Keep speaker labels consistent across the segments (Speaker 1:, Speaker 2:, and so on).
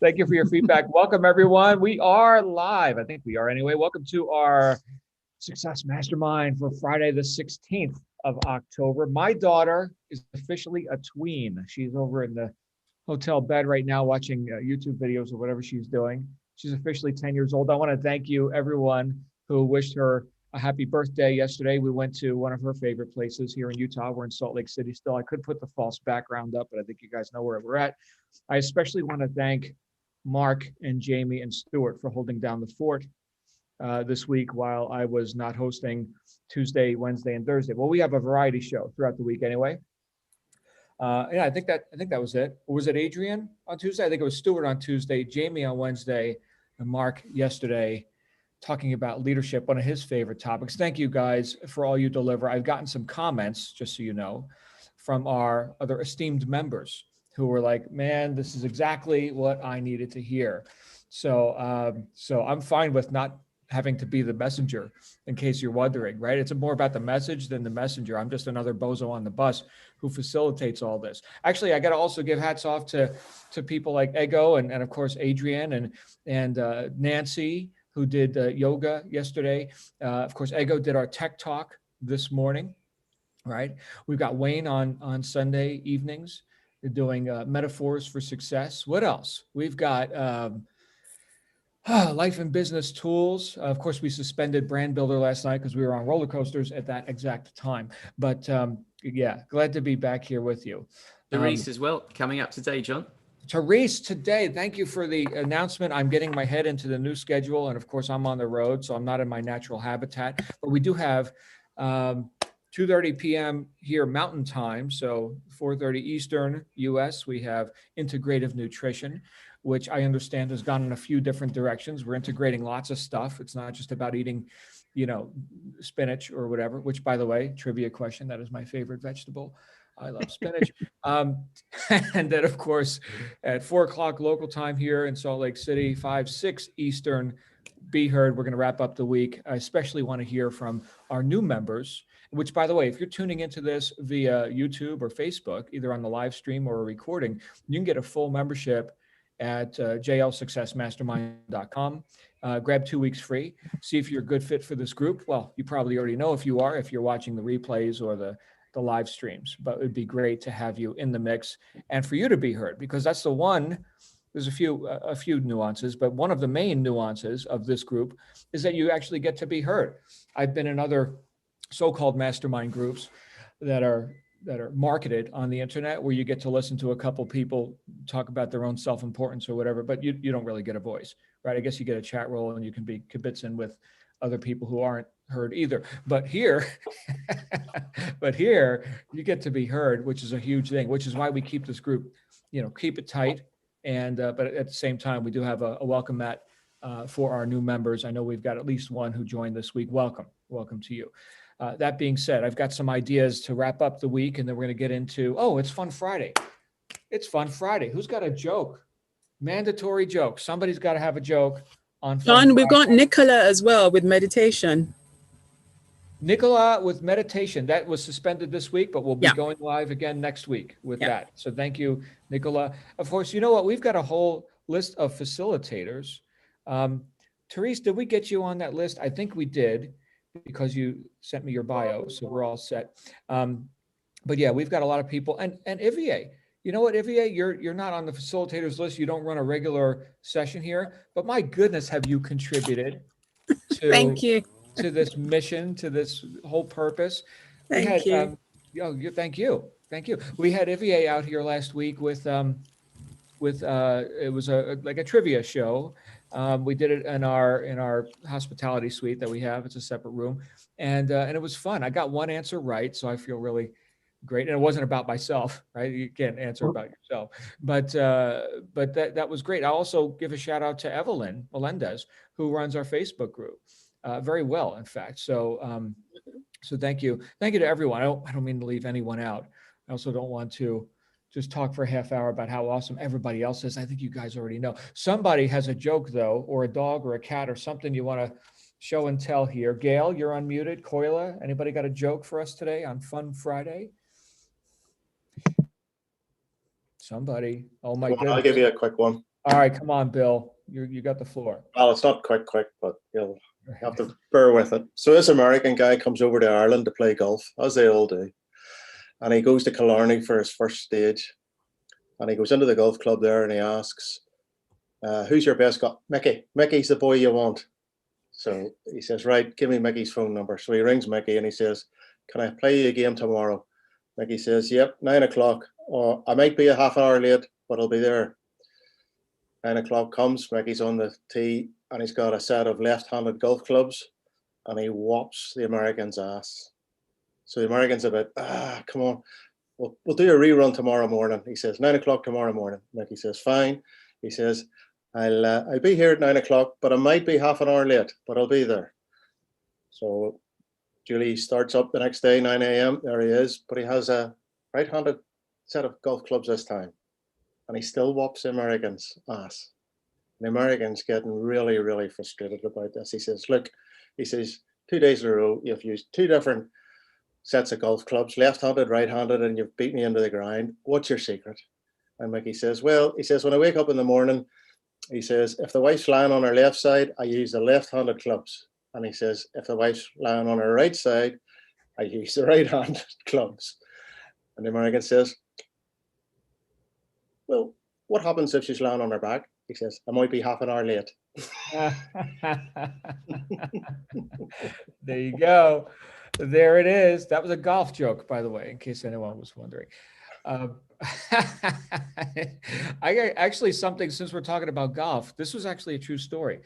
Speaker 1: Thank you for your feedback. Welcome, everyone. We are live. I think we are anyway. Welcome to our Success Mastermind for Friday, the 16th of October. My daughter is officially a tween. She's over in the hotel bed right now watching YouTube videos or whatever she's doing. She's officially 10 years old. I want to thank you, everyone who wished her a happy birthday yesterday. We went to one of her favorite places here in Utah. We're in Salt Lake City still. I could put the false background up, but I think you guys know where we're at. I especially want to thank Mark and Jamie and Stuart for holding down the fort this week while I was not hosting Tuesday, Wednesday, and Thursday. Well, we have a variety show throughout the week anyway. Yeah, I think that was it. Or was it Adrian on Tuesday? I think it was Stuart on Tuesday, Jamie on Wednesday, and Mark yesterday, talking about leadership, one of his favorite topics. Thank you guys for all you deliver. I've gotten some comments, just so you know, from our other esteemed members who were like, man, this is exactly what I needed to hear. So, so I'm fine with not having to be the messenger, in case you're wondering, right? It's more about the message than the messenger. I'm just another bozo on the bus who facilitates all this. Actually, I got to also give hats off to people like Ego and of course, Adrian and Nancy, who did yoga yesterday. Of course, Ego did our tech talk this morning, right? We've got Wayne on Sunday evenings. They're doing metaphors for success. What else? We've got life and business tools. Of course, we suspended Brand Builder last night because we were on roller coasters at that exact time. But yeah, glad to be back here with you.
Speaker 2: Therese as well, coming up today, John.
Speaker 1: Therese, today, thank you for the announcement. I'm getting my head into the new schedule. And of course, I'm on the road, so I'm not in my natural habitat. But we do have 2:30 p.m. here Mountain Time, so 4:30 Eastern US. We have integrative nutrition, which I understand has gone in a few different directions. We're integrating lots of stuff. It's not just about eating, spinach or whatever, which, by the way, trivia question, that is my favorite vegetable. I love spinach. And then, of course, at 4 o'clock local time here in Salt Lake City, 6 Eastern, be heard. We're going to wrap up the week. I especially want to hear from our new members, which, by the way, if you're tuning into this via YouTube or Facebook, either on the live stream or a recording, you can get a full membership at jlsuccessmastermind.com. Grab 2 weeks free. See if you're a good fit for this group. Well, you probably already know if you are, if you're watching the replays or the live streams, but it'd be great to have you in the mix and for you to be heard, because that's the one. There's a few nuances, but one of the main nuances of this group is that you actually get to be heard. I've been in other so-called mastermind groups that are marketed on the internet, where you get to listen to a couple people talk about their own self-importance or whatever, but you don't really get a voice, right? I guess you get a chat role and you can be kibitzing with other people who aren't heard either. But here, you get to be heard, which is a huge thing, which is why we keep this group, keep it tight. And but at the same time, we do have a welcome mat for our new members. I know we've got at least one who joined this week. Welcome to you. That being said, I've got some ideas to wrap up the week, and then we're going to get into, it's Fun Friday. It's Fun Friday. Who's got a joke? Mandatory joke. Somebody's got to have a joke on Fun
Speaker 3: John, we've
Speaker 1: Friday.
Speaker 3: got Nicola as well with meditation.
Speaker 1: Nicola with meditation. That was suspended this week, but we'll be going live again next week with that. So thank you, Nicola. Of course, you know what? We've got a whole list of facilitators. Therese, did we get you on that list? I think we did, because you sent me your bio, so we're all set. But yeah, we've got a lot of people. And Ivier, you know what, Ivier, you're not on the facilitators list. You don't run a regular session here, but my goodness, have you contributed to
Speaker 3: Thank you.
Speaker 1: to this mission, to this whole purpose.
Speaker 3: Thank you.
Speaker 1: Thank you. We had Ivier out here last week with it was like a trivia show. We did it in our hospitality suite that we have. It's a separate room, and it was fun. I got one answer right, so I feel really great. And it wasn't about myself, right? You can't answer about yourself, but that was great. I also give a shout out to Evelyn Melendez, who runs our Facebook group. Very well, in fact. So thank you to everyone. I don't mean to leave anyone out. I also don't want to just talk for a half hour about how awesome everybody else is. I think you guys already know. Somebody has a joke though, or a dog or a cat or something you want to show and tell here. Gail, you're unmuted. Koila, anybody got a joke for us today on Fun Friday? Somebody. Oh my goodness.
Speaker 4: I'll give you a quick one.
Speaker 1: All right, come on, Bill. You got the floor.
Speaker 4: Well, it's not quick, but you'll have to bear with it. So this American guy comes over to Ireland to play golf, as they all do. And he goes to Killarney for his first stage. And he goes into the golf club there and he asks, who's your best golf? Mickey. Mickey's the boy you want. So he says, right, give me Mickey's phone number. So he rings Mickey and he says, can I play you a game tomorrow? Mickey says, yep, 9 o'clock. Or I might be a half hour late, but I'll be there. 9 o'clock comes, Mickey's on the tee and he's got a set of left-handed golf clubs and he whops the American's ass. So the American's a bit, come on, we'll do a rerun tomorrow morning. He says, 9 o'clock tomorrow morning. Mickey says, fine. He says, I'll be here at 9 o'clock, but I might be half an hour late, but I'll be there. So Julie starts up the next day, 9 a.m. There he is, but he has a right-handed set of golf clubs this time. And he still whops the American's ass. The American's getting really, really frustrated about this. He says, look, he says, 2 days in a row, you've used two different sets of golf clubs, left-handed, right-handed, and you've beat me into the ground. What's your secret? And Mickey says, well, he says, when I wake up in the morning, he says, if the wife's lying on her left side, I use the left-handed clubs. And he says, if the wife's lying on her right side, I use the right-handed clubs. And the American says, well, what happens if she's lying on her back? He says, I might be half an hour late.
Speaker 1: There you go. There it is. That was a golf joke, by the way, in case anyone was wondering. I actually something, since we're talking about golf, this was actually a true story.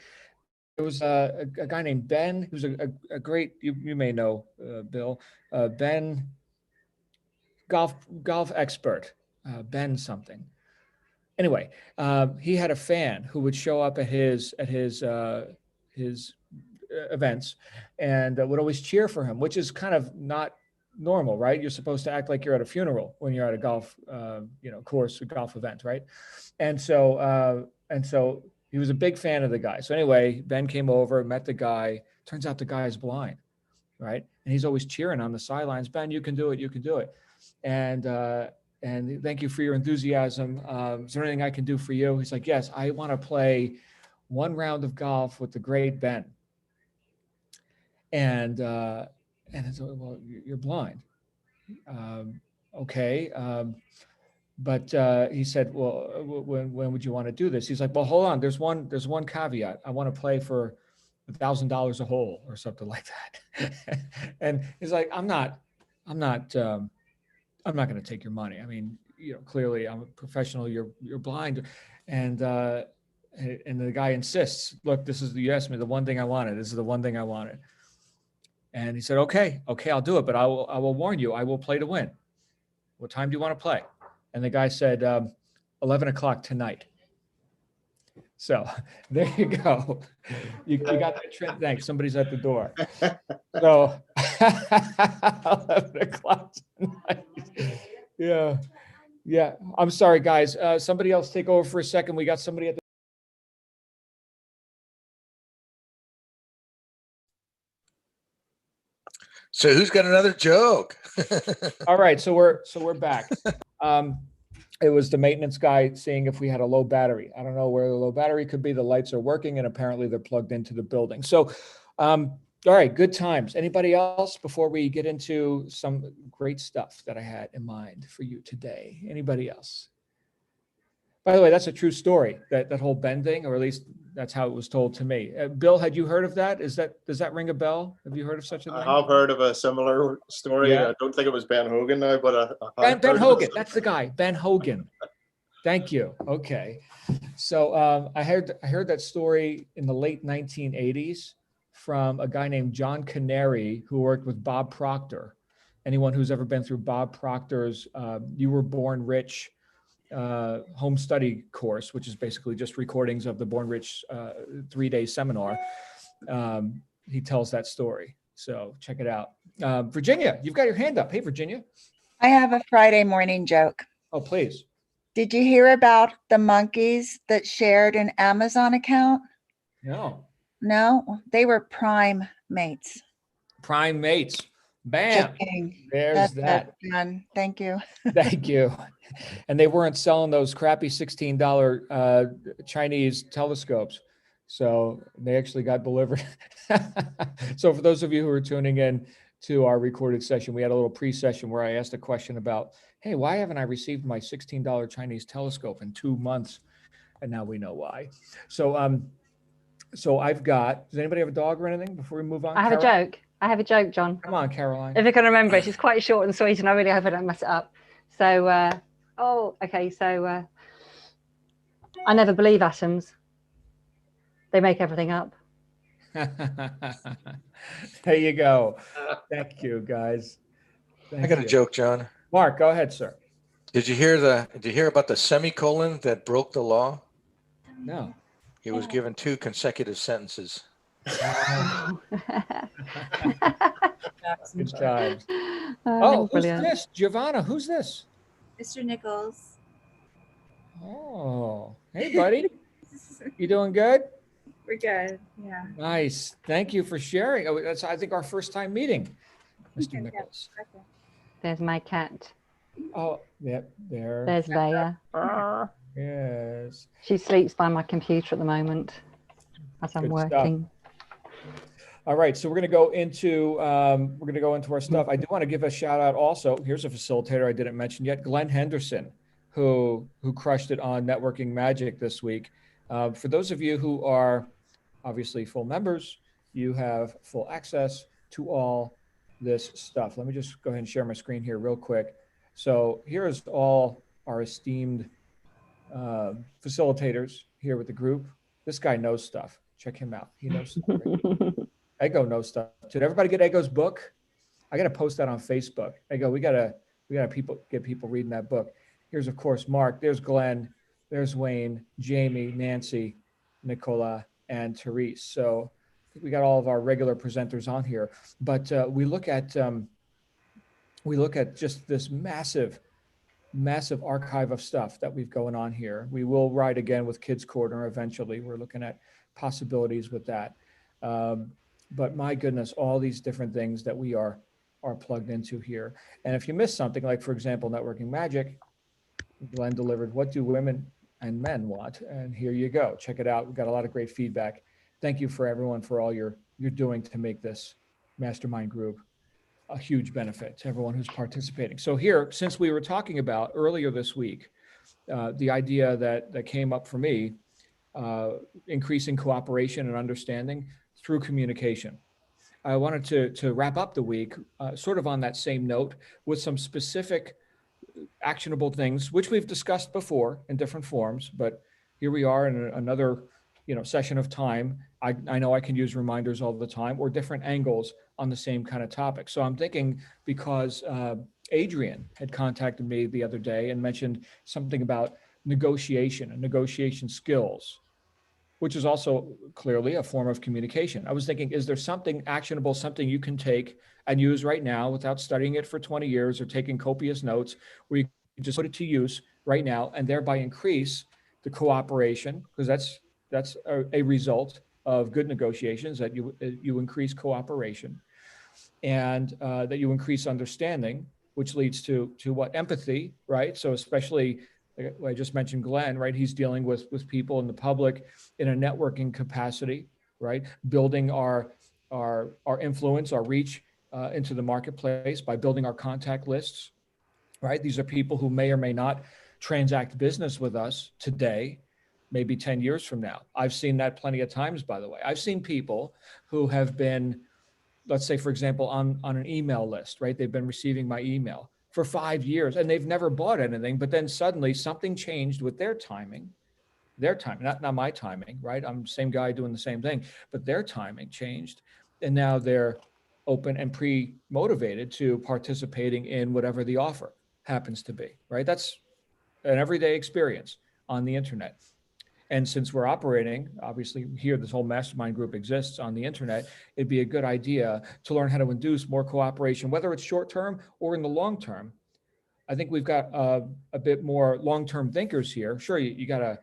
Speaker 1: There was a guy named Ben, who's a great, you may know, Bill, Ben, golf expert, Ben something. Anyway, he had a fan who would show up at his events and would always cheer for him, which is kind of not normal, right? You're supposed to act like you're at a funeral when you're at a golf, course, a golf event, right? And so he was a big fan of the guy. So anyway, Ben came over, met the guy. Turns out the guy is blind, right? And he's always cheering on the sidelines. Ben, you can do it. You can do it. And thank you for your enthusiasm. Is there anything I can do for you? He's like, yes, I want to play one round of golf with the great Ben. And it's, well, you're blind. Okay. But he said, well, when would you want to do this? He's like, well, hold on. There's one caveat. I want to play for $1,000 a hole or something like that. And he's like, I'm not going to take your money. I mean, clearly I'm a professional. You're blind. And the guy insists, look, this is the asked me the one thing I wanted. This is the one thing I wanted. And he said, okay, I'll do it. But I will warn you, I will play to win. What time do you want to play? And the guy said, 11 o'clock tonight. So there you go. You got the trend. Thanks. Somebody's at the door. So 11 o'clock tonight. Yeah. Yeah. I'm sorry, guys. Somebody else take over for a second. We got somebody at the
Speaker 5: So who's got another joke?
Speaker 1: All right, so we're back. It was the maintenance guy seeing if we had a low battery. I don't know where the low battery could be. The lights are working, and apparently they're plugged into the building. So, all right, good times. Anybody else before we get into some great stuff that I had in mind for you today? Anybody else? By the way, that's a true story, that whole Ben thing, or at least that's how it was told to me. Bill, had you heard of that? Does that ring a bell? Have you heard of such a thing?
Speaker 4: I have heard of a similar story.
Speaker 1: Yeah.
Speaker 4: I don't think it was Ben Hogan now, but
Speaker 1: Ben Hogan. That's the guy, Ben Hogan. Thank you. Okay. So I heard that story in the late 1980s from a guy named John Canary, who worked with Bob Proctor. Anyone who's ever been through Bob Proctor's You Were Born Rich home study course, which is basically just recordings of the Born Rich 3-day seminar. He tells that story. So check it out. Virginia, you've got your hand up. Hey, Virginia.
Speaker 6: I have a Friday morning joke.
Speaker 1: Oh, please.
Speaker 6: Did you hear about the monkeys that shared an Amazon account?
Speaker 1: No.
Speaker 6: No, they were prime mates.
Speaker 1: Prime mates. Bam.
Speaker 6: Checking.
Speaker 1: There's
Speaker 6: That's
Speaker 1: that.
Speaker 6: it, done. Thank you.
Speaker 1: Thank you. And they weren't selling those crappy $16 Chinese telescopes. So they actually got delivered. So for those of you who are tuning in to our recorded session, we had a little pre-session where I asked a question about, hey, why haven't I received my $16 Chinese telescope in 2 months? And now we know why. So so I've got, does anybody have a dog or anything before we move on?
Speaker 7: I have a joke. I have a joke, John.
Speaker 1: Come on, Caroline.
Speaker 7: If you can remember it, it's quite short and sweet, and I really hope I don't mess it up. So, I never believe atoms. They make everything up.
Speaker 1: There you go. Thank you, guys.
Speaker 5: I got a joke, John.
Speaker 1: Mark, go ahead, sir.
Speaker 5: Did you hear about the semicolon that broke the law?
Speaker 1: No.
Speaker 5: He was given 2 consecutive sentences.
Speaker 1: Good times. Oh, who's
Speaker 7: brilliant.
Speaker 1: this? Giovanna, who's this?
Speaker 8: Mr. Nichols.
Speaker 1: Oh, hey, buddy. You doing good?
Speaker 8: We're good. Yeah.
Speaker 1: Nice. Thank you for sharing. Oh, that's, I think, our first time meeting, Mr. Nichols.
Speaker 7: There's my cat.
Speaker 1: Oh, yep, there.
Speaker 7: There's Leia.
Speaker 1: Yes.
Speaker 7: She sleeps by my computer at the moment as I'm
Speaker 1: Good stuff.
Speaker 7: working.
Speaker 1: All right, so we're going to go into our stuff. I do want to give a shout out also. Here's a facilitator I didn't mention yet, Glenn Henderson, who crushed it on Networking Magic this week. For those of you who are obviously full members, you have full access to all this stuff. Let me just go ahead and share my screen here real quick. So here is all our esteemed facilitators here with the group. This guy knows stuff. Check him out. He knows stuff. Right? Ego knows stuff. Did everybody get Ego's book? I got to post that on Facebook. Ego, we gotta get people reading that book. Here's of course Mark. There's Glenn. There's Wayne, Jamie, Nancy, Nicola, and Therese. So I think we got all of our regular presenters on here. But we look at just this massive archive of stuff that we've going on here. We will ride again with Kids Corner eventually. We're looking at possibilities with that. But my goodness, all these different things that we are plugged into here. And if you miss something, like for example, Networking Magic, Glenn delivered What Do Women and Men Want? And here you go. Check it out. We've got a lot of great feedback. Thank you for everyone for all you're doing to make this mastermind group a huge benefit to everyone who's participating. So here, since we were talking about earlier this week, the idea that came up for me, increasing cooperation and understanding through communication. I wanted to wrap up the week sort of on that same note with some specific actionable things, which we've discussed before in different forms, but here we are in another session of time. I know I can use reminders all the time or different angles on the same kind of topic. So I'm thinking, because Adrian had contacted me the other day and mentioned something about negotiation and negotiation skills, which is also clearly a form of communication. I was thinking, is there something actionable, something you can take and use right now without studying it for 20 years or taking copious notes, where you can just put it to use right now and thereby increase the cooperation, because that's a result of good negotiations, that you increase cooperation, and that you increase understanding, which leads to what? Empathy, right? So especially, I just mentioned Glenn, right? He's dealing with people in the public in a networking capacity, right? Building our influence, our reach into the marketplace by building our contact lists, right? These are people who may or may not transact business with us today, maybe 10 years from now. I've seen that plenty of times, by the way. I've seen people who have been, let's say, for example, on an email list, right? They've been receiving my email for 5 years and they've never bought anything, but then suddenly something changed with their timing, not my timing, right? I'm the same guy doing the same thing, but their timing changed. And now they're open and pre-motivated to participating in whatever the offer happens to be, right? That's an everyday experience on the internet. And since we're operating, obviously here, this whole mastermind group exists on the internet, it'd be a good idea to learn how to induce more cooperation, whether it's short-term or in the long term. I think we've got a bit more long-term thinkers here. Sure, you gotta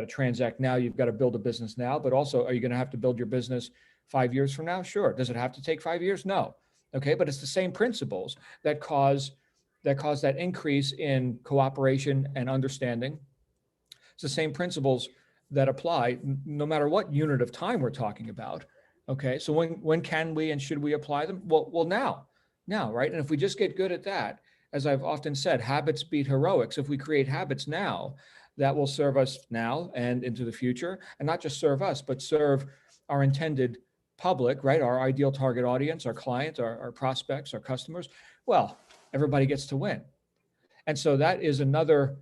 Speaker 1: transact now, you've got to build a business now, but also, are you gonna have to build your business 5 years from now? Sure. Does it have to take 5 years? No. Okay, but it's the same principles that cause that increase in cooperation and understanding. It's the same principles that apply no matter what unit of time we're talking about. Okay, so when can we and should we apply them? Well, now, right? And if we just get good at that, as I've often said, habits beat heroics. If we create habits now, that will serve us now and into the future, and not just serve us, but serve our intended public, right? Our ideal target audience, our clients, our prospects, our customers. Well, everybody gets to win. And so that is another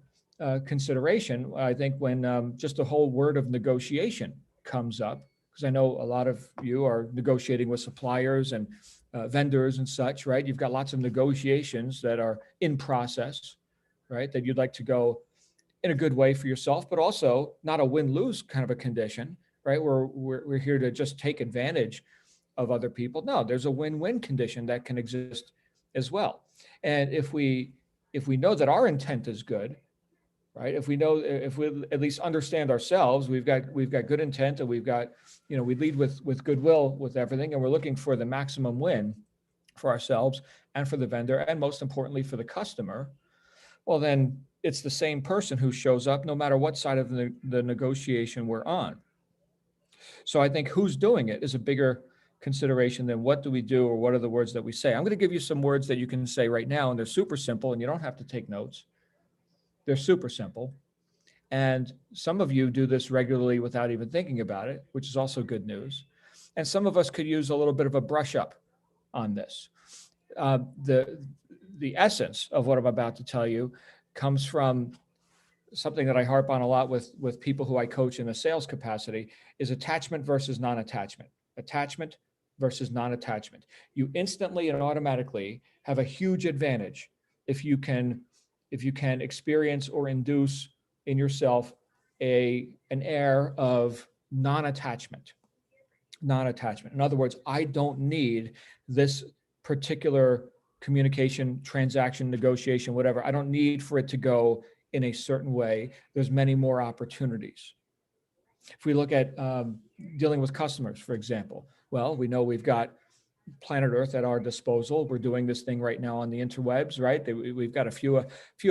Speaker 1: consideration, I think, when just the whole word of negotiation comes up, because I know a lot of you are negotiating with suppliers and vendors and such, right? You've got lots of negotiations that are in process, right? That you'd like to go in a good way for yourself, but also not a win-lose kind of a condition, right? We're here to just take advantage of other people. No, there's a win-win condition that can exist as well. And if we know that our intent is good, right? If we at least understand ourselves, we've got good intent, and we've got, we lead with goodwill with everything, and we're looking for the maximum win for ourselves and for the vendor, and most importantly for the customer. Well, then it's the same person who shows up no matter what side of the negotiation we're on. So I think who's doing it is a bigger consideration than what do we do or what are the words that we say. I'm going to give you some words that you can say right now, and they're super simple, and you don't have to take notes. They're super simple. And some of you do this regularly without even thinking about it, which is also good news. And some of us could use a little bit of a brush up on this. The essence of what I'm about to tell you comes from something that I harp on a lot with people who I coach in a sales capacity, is attachment versus non-attachment. Attachment versus non-attachment. You instantly and automatically have a huge advantage if you can experience or induce in yourself an air of non-attachment. Non-attachment. In other words, I don't need this particular communication, transaction, negotiation, whatever. I don't need for it to go in a certain way. There's many more opportunities. If we look at dealing with customers, for example, well, we know we've got planet Earth at our disposal. We're doing this thing right now on the interwebs, right? We've got a few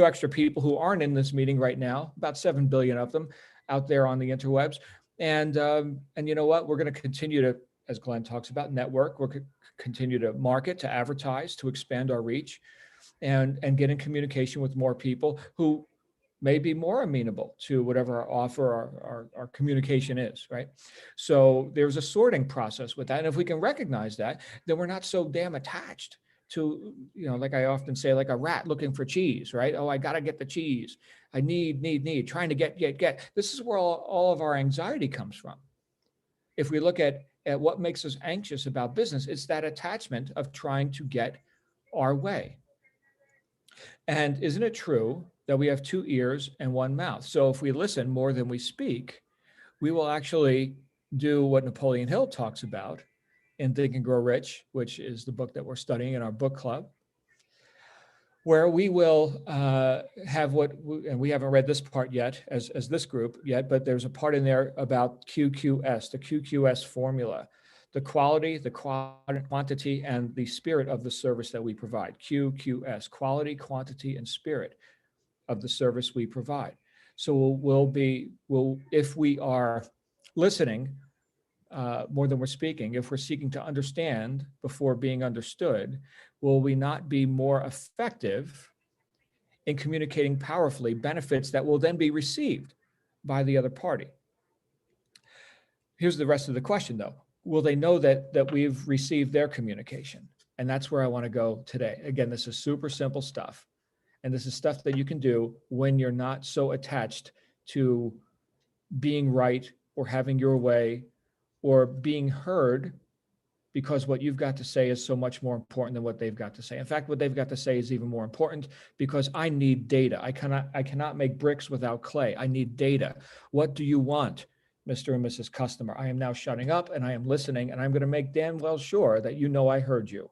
Speaker 1: extra people who aren't in this meeting right now, about 7 billion of them out there on the interwebs. And you know what? We're going to continue to, as Glenn talks about, network. We're going to continue to market, to advertise, to expand our reach, and get in communication with more people who may be more amenable to whatever our offer, our communication is, right? So there's a sorting process with that. And if we can recognize that, then we're not so damn attached to, like I often say, like a rat looking for cheese, right? Oh, I got to get the cheese. I need, trying to get. This is where all of our anxiety comes from. If we look at what makes us anxious about business, it's that attachment of trying to get our way. And isn't it true that we have 2 ears and 1 mouth? So if we listen more than we speak, we will actually do what Napoleon Hill talks about in Think and Grow Rich, which is the book that we're studying in our book club, where we will have and we haven't read this part yet as this group yet, but there's a part in there about QQS, the QQS formula, the quality, the quantity, and the spirit of the service that we provide. QQS, quality, quantity, and spirit of the service we provide. So if we are listening more than we're speaking, if we're seeking to understand before being understood, will we not be more effective in communicating powerfully benefits that will then be received by the other party? Here's the rest of the question, though. Will they know that we've received their communication? And that's where I want to go today. Again, this is super simple stuff. And this is stuff that you can do when you're not so attached to being right or having your way or being heard, because what you've got to say is so much more important than what they've got to say. In fact, what they've got to say is even more important, because I need data. I cannot make bricks without clay. I need data. What do you want, Mr. and Mrs. Customer? I am now shutting up and I am listening, and I'm going to make damn well sure that you know I heard you.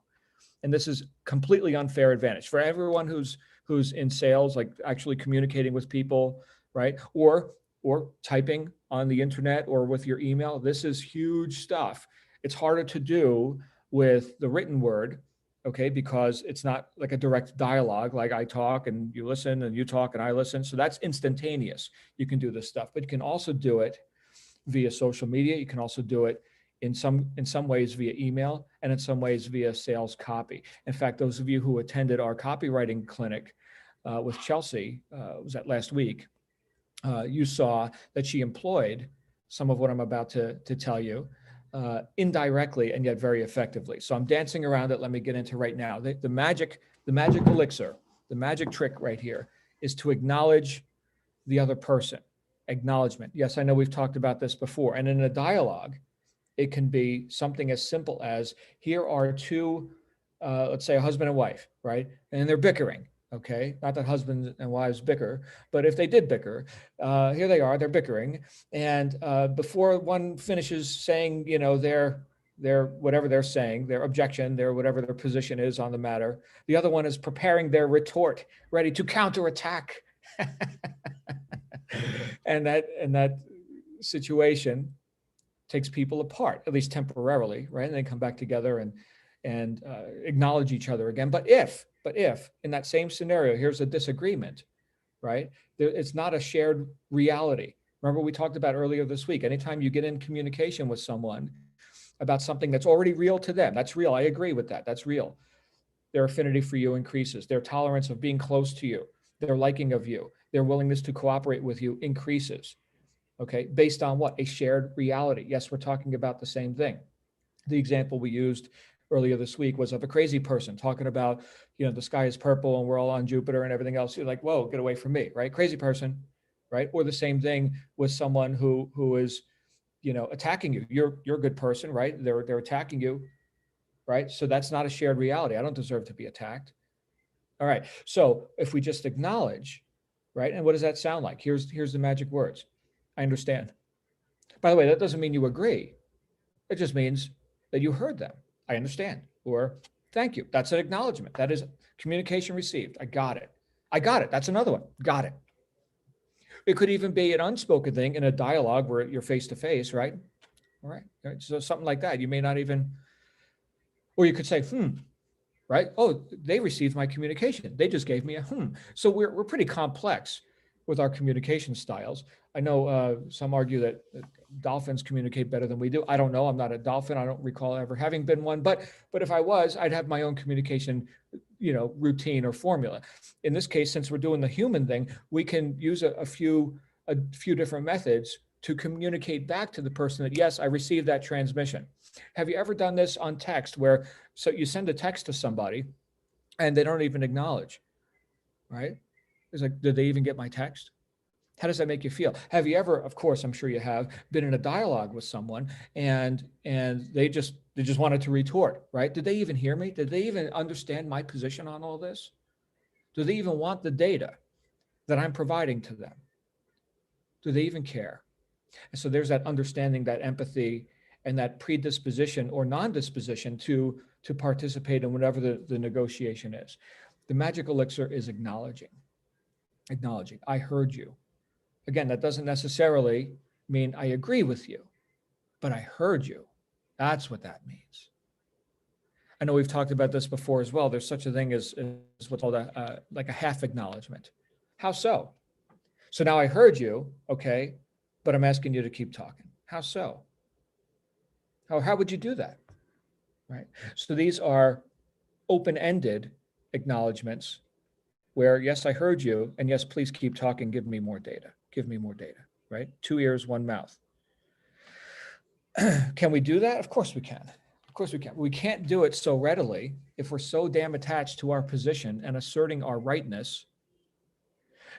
Speaker 1: And this is completely unfair advantage for everyone who's in sales, like actually communicating with people, right? Or typing on the internet or with your email. This is huge stuff. It's harder to do with the written word, okay, because it's not like a direct dialogue, like I talk and you listen and you talk and I listen. So that's instantaneous. You can do this stuff, but you can also do it via social media. You can also do it in some ways via email, and in some ways via sales copy. In fact, those of you who attended our copywriting clinic with Chelsea, was that last week, you saw that she employed some of what I'm about to tell you indirectly and yet very effectively. So I'm dancing around it. Let me get into right now. The magic elixir, the magic trick right here is to acknowledge the other person. Acknowledgement. Yes, I know we've talked about this before. And in a dialogue, it can be something as simple as, here are two, let's say a husband and wife, right? And they're bickering, okay? Not that husbands and wives bicker, but if they did bicker, here they are, they're bickering. And before one finishes saying, you know, their whatever they're saying, their objection, their whatever their position is on the matter, the other one is preparing their retort, ready to counterattack. And that situation takes people apart, at least temporarily, right? And they come back together and acknowledge each other again. But if in that same scenario, here's a disagreement, right? It's not a shared reality. Remember we talked about earlier this week, anytime you get in communication with someone about something that's already real to them, that's real. I agree with that. That's real. Their affinity for you increases. Their tolerance of being close to you, their liking of you, their willingness to cooperate with you increases. Okay, based on what? A shared reality. Yes, we're talking about the same thing. The example we used earlier this week was of a crazy person talking about, you know, the sky is purple and we're all on Jupiter and everything else. You're like, whoa, get away from me, right? Crazy person, right? Or the same thing with someone who is, you know, attacking you. You're a good person, right? They're attacking you, right? So that's not a shared reality. I don't deserve to be attacked. All right. So if we just acknowledge, right? And what does that sound like? Here's the magic words. I understand. By the way, that doesn't mean you agree. It just means that you heard them. I understand. Or thank you. That's an acknowledgement. That is communication received. I got it. I got it. That's another one. Got it. It could even be an unspoken thing in a dialogue where you're face to face, right? All right. So something like that. You may not even, or you could say, right? Oh, they received my communication. They just gave me a So we're pretty complex with our communication styles. I know some argue that dolphins communicate better than we do. I don't know. I'm not a dolphin. I don't recall ever having been one. But if I was, I'd have my own communication, you know, routine or formula. In this case, since we're doing the human thing, we can use a few different methods to communicate back to the person that, yes, I received that transmission. Have you ever done this on text where, so you send a text to somebody and they don't even acknowledge, right? It's like, did they even get my text? How does that make you feel? Have you ever, of course, I'm sure you have, been in a dialogue with someone and they just wanted to retort, right? Did they even hear me? Did they even understand my position on all this? Do they even want the data that I'm providing to them? Do they even care? And so there's that understanding, that empathy, and that predisposition or non-disposition to participate in whatever the negotiation is. The magic elixir is acknowledging. I heard you. Again, that doesn't necessarily mean I agree with you, but I heard you. That's what that means. I know we've talked about this before as well. There's such a thing as what's called like a half acknowledgement. How so? So now I heard you, okay, but I'm asking you to keep talking. How so? How would you do that? Right? So these are open-ended acknowledgements where, yes, I heard you, and yes, please keep talking, give me more data. Give me more data, right? 2 ears, 1 mouth. Can we do that? Of course we can. Of course we can. We can't do it so readily if we're so damn attached to our position and asserting our rightness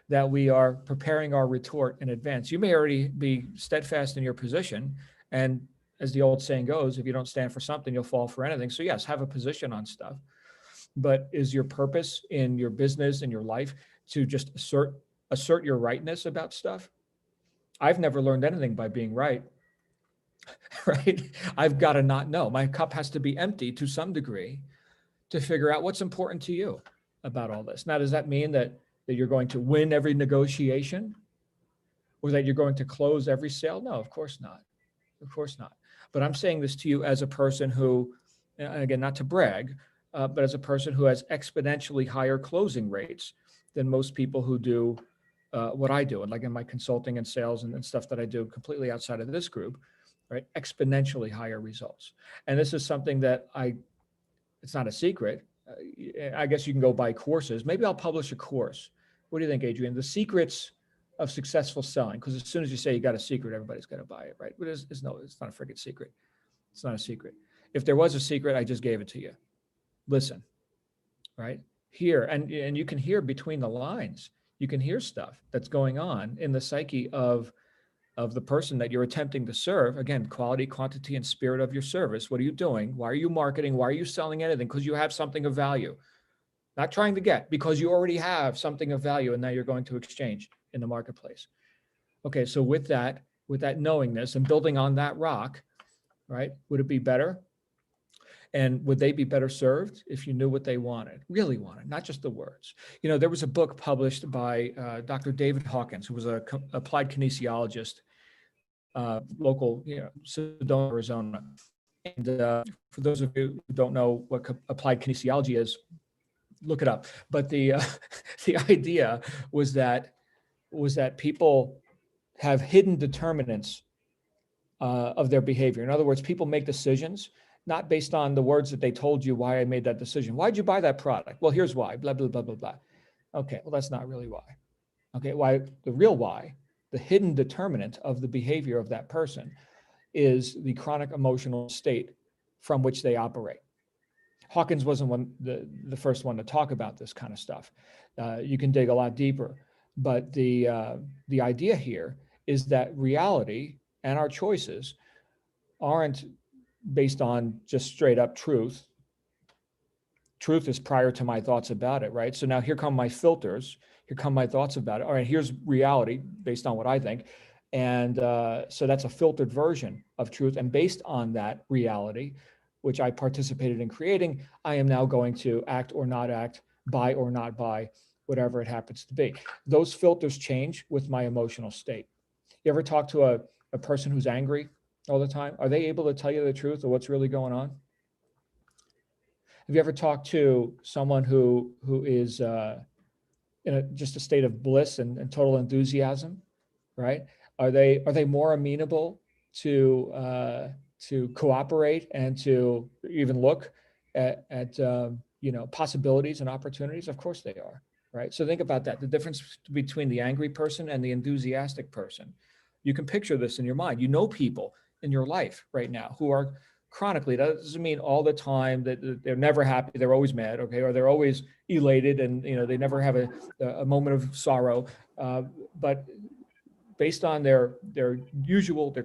Speaker 1: that we are preparing our retort in advance. You may already be steadfast in your position, and as the old saying goes, if you don't stand for something, you'll fall for anything. So yes, have a position on stuff. But is your purpose in your business, in your life, to just assert your rightness about stuff? I've never learned anything by being right, right? I've got to not know. My cup has to be empty to some degree to figure out what's important to you about all this. Now, does that mean that you're going to win every negotiation or that you're going to close every sale? No, of course not. Of course not. But I'm saying this to you as a person who, again, not to brag, but as a person who has exponentially higher closing rates than most people who do what I do, and like in my consulting and sales and stuff that I do completely outside of this group, right? Exponentially higher results. And this is something that it's not a secret. I guess you can go buy courses. Maybe I'll publish a course. What do you think, Adrian? The secrets of successful selling. Because as soon as you say you got a secret, everybody's going to buy it, right? But it's not a freaking secret. It's not a secret. If there was a secret, I just gave it to you. Listen, right? Hear, and you can hear between the lines. You can hear stuff that's going on in the psyche of the person that you're attempting to serve. Again, quality, quantity, and spirit of your service. What are you doing? Why are you marketing? Why are you selling anything? Because you have something of value. Not trying to get, because you already have something of value and now you're going to exchange in the marketplace. Okay, so with that knowingness and building on that rock, right, would it be better? And would they be better served if you knew what they wanted, really wanted, not just the words? You know, there was a book published by Dr. David Hawkins, who was an applied kinesiologist, local, Sedona, Arizona. And for those of you who don't know what applied kinesiology is, look it up. But the the idea was that people have hidden determinants of their behavior. In other words, people make decisions not based on the words that they told you why I made that decision. Why'd you buy that product? Well, here's why, blah, blah, blah, blah, blah. Okay, well, that's not really why. Okay, why? The real why, the hidden determinant of the behavior of that person is the chronic emotional state from which they operate. Hawkins wasn't the first one to talk about this kind of stuff. You can dig a lot deeper, but the idea here is that reality and our choices aren't based on just straight up truth. Truth is prior to my thoughts about it, right? So now here come my filters. Here come my thoughts about it. All right, here's reality based on what I think. And so that's a filtered version of truth. And based on that reality, which I participated in creating, I am now going to act or not act, buy or not buy, whatever it happens to be. Those filters change with my emotional state. You ever talk to a person who's angry all the time? Are they able to tell you the truth of what's really going on? Have you ever talked to someone who is in just a state of bliss and total enthusiasm, right? Are they more amenable to cooperate and to even look at possibilities and opportunities? Of course they are, right? So think about that. The difference between the angry person and the enthusiastic person. You can picture this in your mind. You know people in your life right now who are chronically, that doesn't mean all the time that they're never happy, they're always mad, okay, or they're always elated and they never have a moment of sorrow, but based on their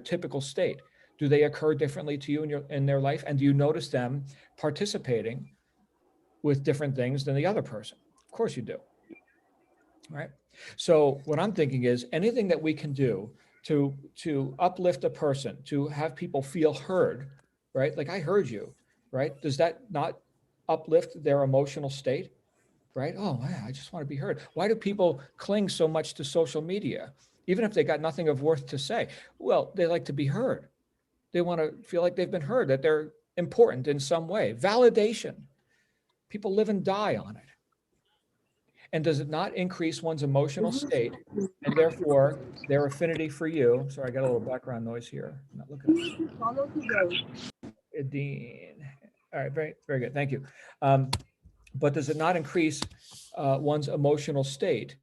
Speaker 1: typical state, do they occur differently to you in their life? And do you notice them participating with different things than the other person? Of course you do, right? So what I'm thinking is anything that we can do to uplift a person, to have people feel heard, right? Like I heard you, right? Does that not uplift their emotional state, right? Oh, man, I just want to be heard. Why do people cling so much to social media, even if they got nothing of worth to say? Well, they like to be heard. They want to feel like they've been heard, that they're important in some way. Validation. People live and die on it. And does it not increase one's emotional state and therefore their affinity for you? Sorry, I got a little background noise here. I'm not looking at Dean. All right, very, very good. Thank you. But does it not increase one's emotional state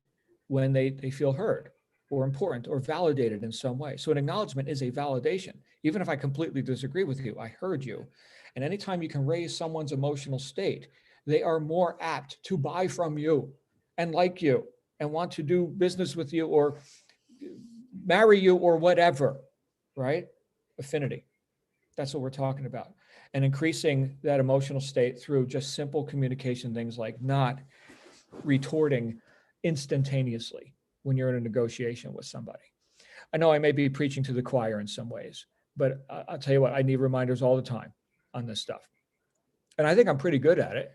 Speaker 1: when they feel heard or important or validated in some way? So an acknowledgement is a validation. Even if I completely disagree with you, I heard you. And anytime you can raise someone's emotional state, they are more apt to buy from you and like you and want to do business with you or marry you or whatever, right? Affinity. That's what we're talking about. And increasing that emotional state through just simple communication, things like not retorting instantaneously when you're in a negotiation with somebody. I know I may be preaching to the choir in some ways, but I'll tell you what, I need reminders all the time on this stuff. And I think I'm pretty good at it.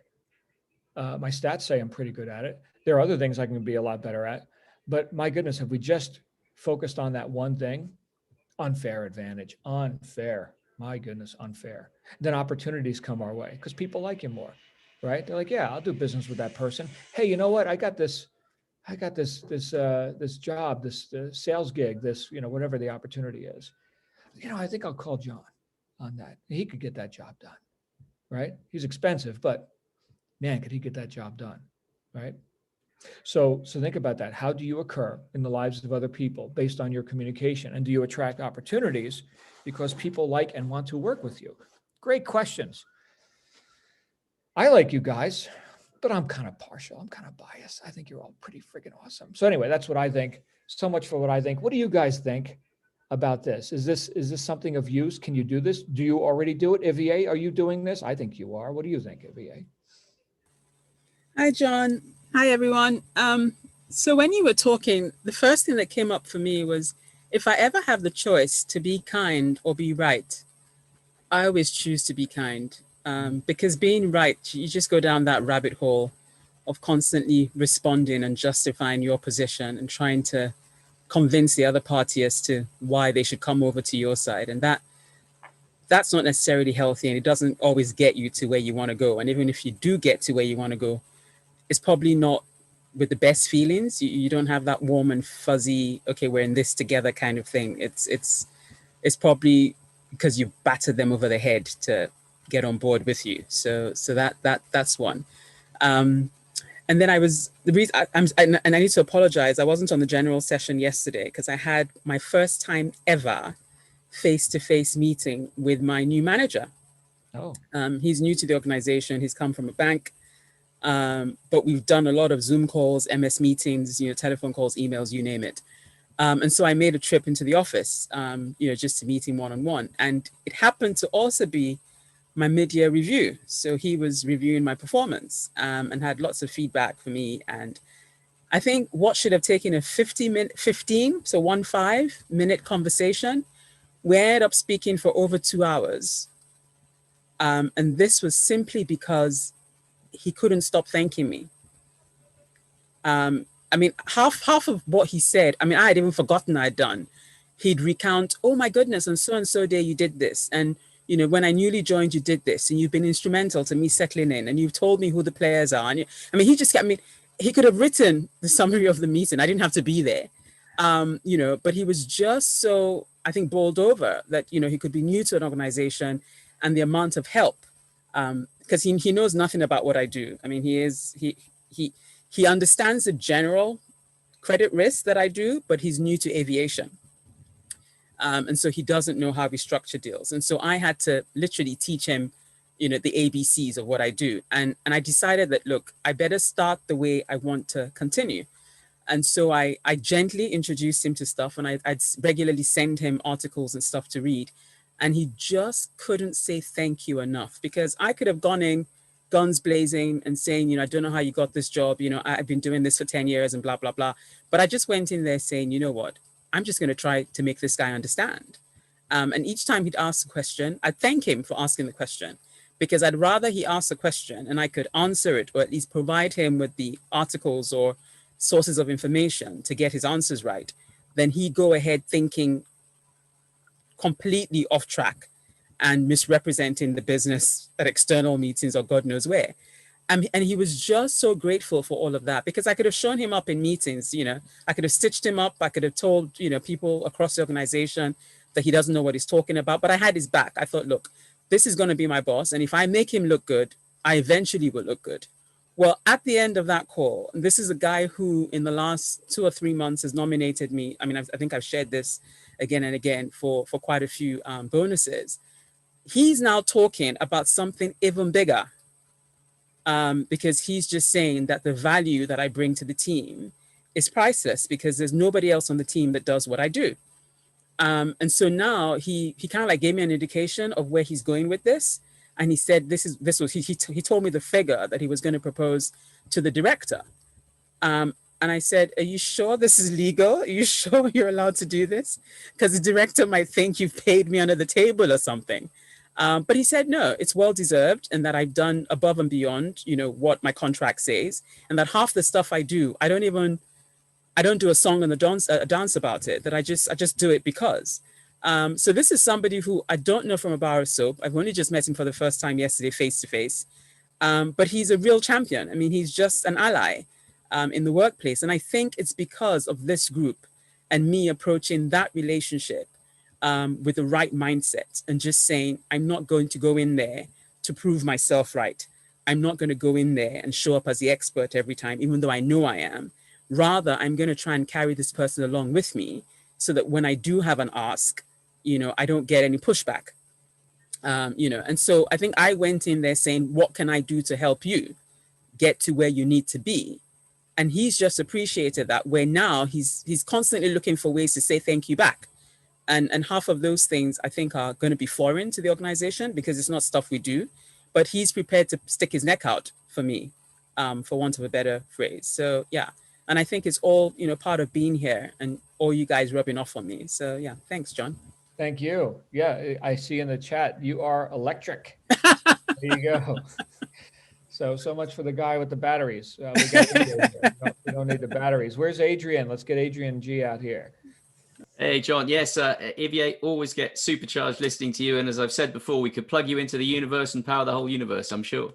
Speaker 1: My stats say I'm pretty good at it. There are other things I can be a lot better at, but my goodness, have we just focused on that one thing? Unfair advantage, unfair. My goodness, unfair. Then opportunities come our way because people like you more. right? They're like, yeah, I'll do business with that person. Hey, you know what? I got this job, this sales gig, this, whatever the opportunity is. I think I'll call John on that. He could get that job done, right? He's expensive, but man, could he get that job done, right? So think about that. How do you occur in the lives of other people based on your communication? And do you attract opportunities because people like and want to work with you? Great questions. I like you guys, but I'm kind of partial. I'm kind of biased. I think you're all pretty freaking awesome. So anyway, that's what I think. So much for what I think. What do you guys think about this? Is this something of use? Can you do this? Do you already do it? Ivier, are you doing this? I think you are. What do you think, Ivier?
Speaker 3: Hi, John. Hi, everyone. So when you were talking, the first thing that came up for me was, if I ever have the choice to be kind or be right, I always choose to be kind, because being right, you just go down that rabbit hole of constantly responding and justifying your position and trying to convince the other party as to why they should come over to your side. And that's not necessarily healthy, and it doesn't always get you to where you want to go. And even if you do get to where you want to go, it's probably not with the best feelings. You don't have that warm and fuzzy, okay, we're in this together kind of thing. It's probably because you battered them over the head to get on board with you. So that's one. And then I need to apologize. I wasn't on the general session yesterday because I had my first time ever face-to-face meeting with my new manager.
Speaker 1: Oh.
Speaker 3: He's new to the organization. He's come from a bank. But we've done a lot of Zoom calls, MS meetings, telephone calls, emails, you name it. And so I made a trip into the office, just to meet him one-on-one. And it happened to also be my mid-year review. So he was reviewing my performance, and had lots of feedback for me. And I think what should have taken a 15-minute conversation, we ended up speaking for over 2 hours. And this was simply because he couldn't stop thanking me. Half of what he said, I had even forgotten I'd done. He'd recount, oh my goodness, on so-and-so day you did this. And, when I newly joined, you did this, and you've been instrumental to me settling in, and you've told me who the players are. And he could have written the summary of the meeting. I didn't have to be there. But he was just so, I think, bowled over that, he could be new to an organization, and the amount of help, because he knows nothing about what I do. He understands the general credit risk that I do, but he's new to aviation. And so he doesn't know how we structure deals. And so I had to literally teach him, the ABCs of what I do. And I decided that, look, I better start the way I want to continue. And so I gently introduced him to stuff, and I'd regularly send him articles and stuff to read. And he just couldn't say thank you enough, because I could have gone in guns blazing and saying, I don't know how you got this job. I've been doing this for 10 years and blah, blah, blah. But I just went in there saying, you know what, I'm just going to try to make this guy understand. And each time he'd ask a question, I'd thank him for asking the question, because I'd rather he ask a question and I could answer it, or at least provide him with the articles or sources of information to get his answers right, than he go ahead thinking completely off track and misrepresenting the business at external meetings or God knows where. And he was just so grateful for all of that, because I could have shown him up in meetings, I could have stitched him up. I could have told, people across the organization that he doesn't know what he's talking about, but I had his back. I thought, look, this is going to be my boss. And if I make him look good, I eventually will look good. Well, at the end of that call, and this is a guy who in the last 2 or 3 months has nominated me. I think I've shared this again and again for quite a few bonuses. He's now talking about something even bigger, because he's just saying that the value that I bring to the team is priceless, because there's nobody else on the team that does what I do. And so now he kind of like gave me an indication of where he's going with this. And he said, he told me the figure that he was going to propose to the director. And I said, are you sure this is legal? Are you sure you're allowed to do this? Because the director might think you've paid me under the table or something. But he said, no, it's well-deserved, and that I've done above and beyond, what my contract says, and that half the stuff I do, I don't do a song and a dance about it, that I just do it because. So this is somebody who I don't know from a bar of soap. I've only just met him for the first time yesterday, face to face. But he's a real champion. I mean, he's just an ally in the workplace. And I think it's because of this group and me approaching that relationship with the right mindset and just saying, I'm not going to go in there to prove myself right. I'm not going to go in there and show up as the expert every time, even though I know I am. Rather, I'm going to try and carry this person along with me so that when I do have an ask, I don't get any pushback. And so I think I went in there saying, what can I do to help you get to where you need to be? And he's just appreciated that, where now he's constantly looking for ways to say thank you back. And half of those things I think are going to be foreign to the organization because it's not stuff we do, but he's prepared to stick his neck out for me, for want of a better phrase. So yeah, and I think it's all, part of being here and all you guys rubbing off on me. So yeah, thanks, John.
Speaker 1: Thank you. Yeah, I see in the chat, you are electric. There you go. So much for the guy with the batteries. We don't need the batteries. Where's Adrian? Let's get Adrian G out here.
Speaker 2: Hey, John. Yes, EVA always get supercharged listening to you. And as I've said before, we could plug you into the universe and power the whole universe, I'm sure.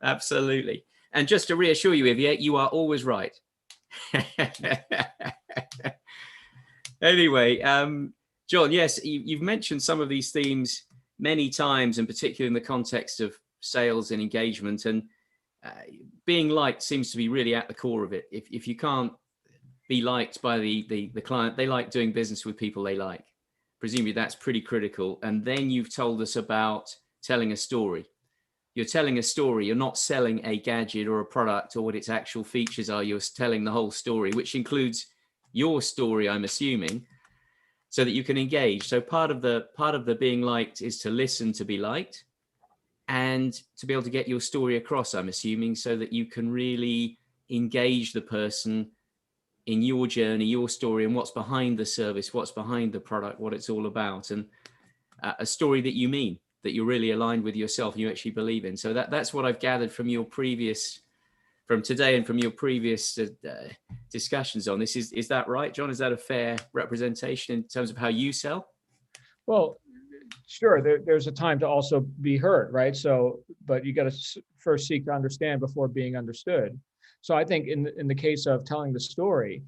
Speaker 2: Absolutely. And just to reassure you, EVA, you are always right. Anyway, John, yes, you've mentioned some of these themes many times, and particularly in the context of sales and engagement. And being liked seems to be really at the core of it. If you can't be liked by the client, they like doing business with people they like. Presumably that's pretty critical. And then you've told us about telling a story. You're telling a story. You're not selling a gadget or a product or what its actual features are. You're telling the whole story, which includes your story, I'm assuming, so that you can engage. So part of the being liked is to listen to be liked and to be able to get your story across, I'm assuming, so that you can really engage the person in your journey, your story, and what's behind the service, what's behind the product, what it's all about, and a story that you mean, that you're really aligned with yourself and you actually believe in. So that's what I've gathered from today and from your previous discussions on this. Is that right, John? Is that a fair representation in terms of how you sell?
Speaker 1: Well, sure. There's a time to also be heard, right? So, but you got to first seek to understand before being understood. So I think in the case of telling the story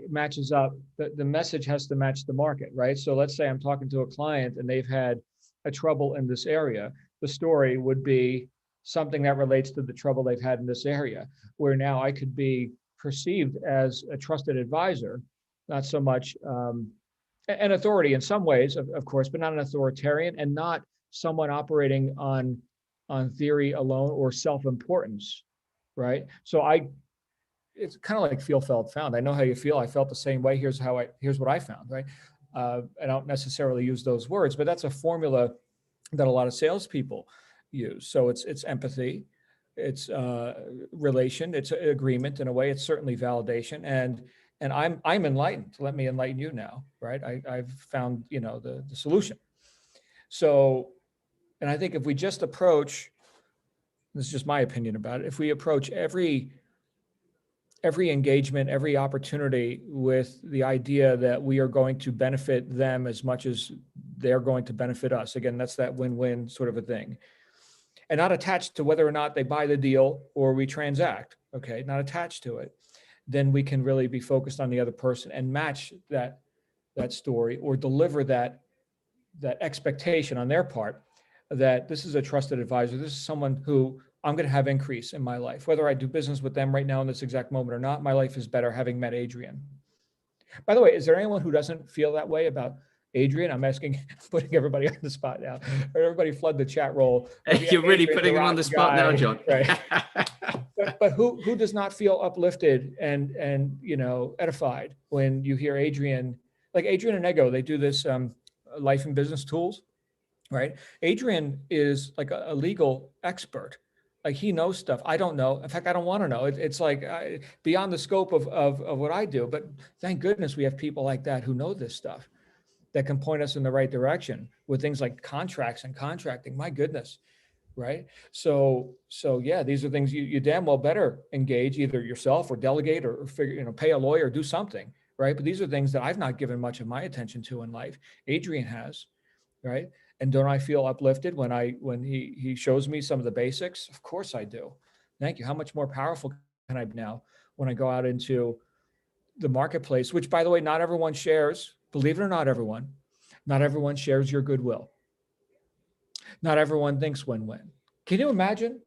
Speaker 1: matches up, the message has to match the market, right? So let's say I'm talking to a client and they've had a trouble in this area. The story would be something that relates to the trouble they've had in this area, where now I could be perceived as a trusted advisor, not so much an authority in some ways, of course, but not an authoritarian and not someone operating on theory alone or self-importance, right? So it's kind of like feel, felt, found. I know how you feel. I felt the same way. Here's what I found, right? I don't necessarily use those words, but that's a formula that a lot of salespeople use. So it's empathy, it's relation, it's agreement in a way. It's certainly validation, and I'm enlightened. Let me enlighten you now, right? I've found the solution. So, and I think if we just approach, this is just my opinion about it, if we approach every engagement, every opportunity with the idea that we are going to benefit them as much as they're going to benefit us. Again, that's that win-win sort of a thing. And not attached to whether or not they buy the deal or we transact, okay? Not attached to it. Then we can really be focused on the other person and match that story or deliver that expectation on their part that this is a trusted advisor. This is someone who I'm going to have increase in my life. Whether I do business with them right now in this exact moment or not, my life is better having met Adrian. By the way, is there anyone who doesn't feel that way about Adrian? I'm asking, putting everybody on the spot now. Everybody flood the chat roll.
Speaker 2: You're really putting him on the spot now, John.
Speaker 1: Right. But who does not feel uplifted and edified when you hear Adrian, like Adrian and Ego, they do this life and business tools, right? Adrian is like a legal expert. Like he knows stuff I don't know. In fact, I don't want to know. It's like beyond the scope of what I do. But thank goodness we have people like that who know this stuff that can point us in the right direction with things like contracts and contracting. My goodness, right? So yeah, these are things you damn well better engage either yourself or delegate or figure, pay a lawyer, do something, right? But these are things that I've not given much of my attention to in life. Adrian has, right? And don't I feel uplifted when he shows me some of the basics? Of course I do. Thank you. How much more powerful can I be now when I go out into the marketplace, which, by the way, not everyone shares, believe it or not, not everyone shares your goodwill. Not everyone thinks win-win. Can you imagine?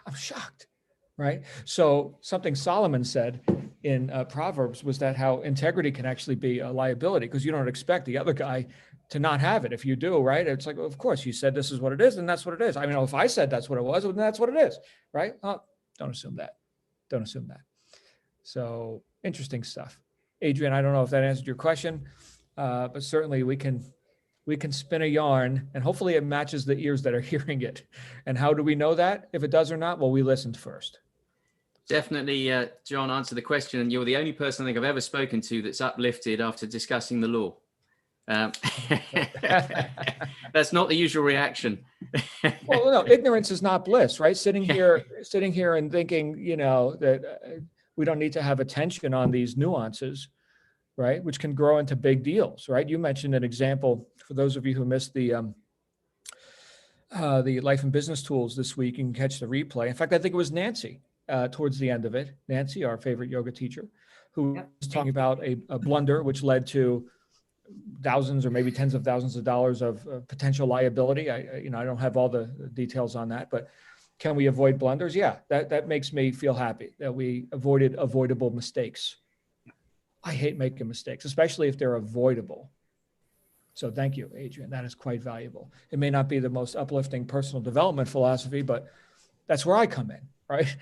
Speaker 1: I'm shocked, right? So something Solomon said in Proverbs was that how integrity can actually be a liability, because you don't expect the other guy to not have it. If you do, right? It's like, well, of course, you said this is what it is, and that's what it is. I mean, if I said that's what it was, then that's what it is, right? Don't assume that. Don't assume that. So interesting stuff. Adrian, I don't know if that answered your question, but certainly we can spin a yarn, and hopefully it matches the ears that are hearing it. And how do we know that, if it does or not? Well, we listened first.
Speaker 2: Definitely, John, answer the question. And you're the only person I think I've ever spoken to that's uplifted after discussing the law. That's not the usual reaction.
Speaker 1: Well, no, ignorance is not bliss, right? Sitting here and thinking, that we don't need to have attention on these nuances, right? Which can grow into big deals, right? You mentioned an example for those of you who missed the Life and Business Tools this week. You can catch the replay. In fact, I think it was Nancy towards the end of it. Nancy, our favorite yoga teacher, who was talking about a blunder which led to thousands or maybe tens of thousands of dollars of potential liability. I don't have all the details on that, but can we avoid blunders? Yeah, that makes me feel happy that we avoided avoidable mistakes. I hate making mistakes, especially if they're avoidable. So thank you, Adrian. That is quite valuable. It may not be the most uplifting personal development philosophy, but that's where I come in, right?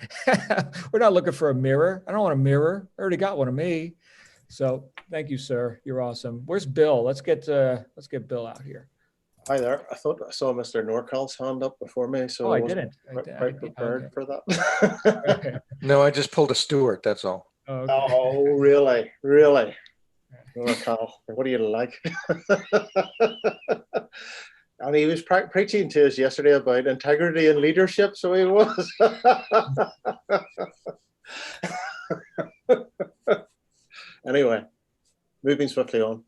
Speaker 1: We're not looking for a mirror. I don't want a mirror. I already got one of me. So thank you, sir. You're awesome. Where's Bill? Let's get Bill out here.
Speaker 4: Hi there. I thought I saw Mr. Norcal's hand up before me, so
Speaker 1: I
Speaker 4: wasn't
Speaker 1: didn't.
Speaker 4: quite prepared
Speaker 1: Okay.
Speaker 4: for that.
Speaker 1: Okay.
Speaker 5: No, I just pulled a Stewart, that's all.
Speaker 1: Okay.
Speaker 4: Oh, really? Really? Norcal, what do you like? And he was preaching to us yesterday about integrity and leadership, so he was. Anyway, moving swiftly on.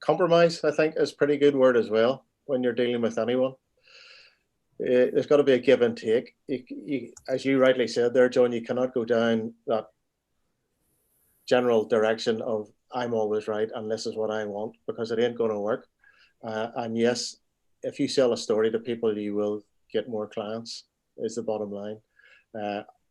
Speaker 4: Compromise, I think, is a pretty good word as well when you're dealing with anyone. There's got to be a give and take. As you rightly said there, John, you cannot go down that general direction of I'm always right and this is what I want, because it ain't going to work. And yes, if you sell a story to people, you will get more clients, is the bottom line.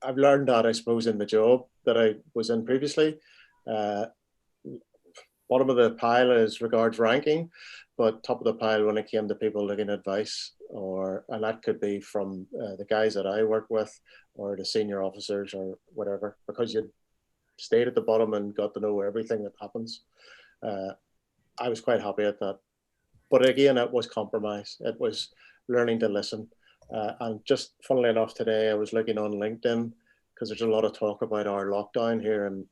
Speaker 4: I've learned that, I suppose, in the job that I was in previously. Bottom of the pile is regards ranking, but top of the pile when it came to people looking advice, and that could be from the guys that I work with or the senior officers or whatever, because you stayed at the bottom and got to know everything that happens. I was quite happy at that. But again, it was compromise. It was learning to listen. And just funnily enough, today I was looking on LinkedIn because there's a lot of talk about our lockdown here in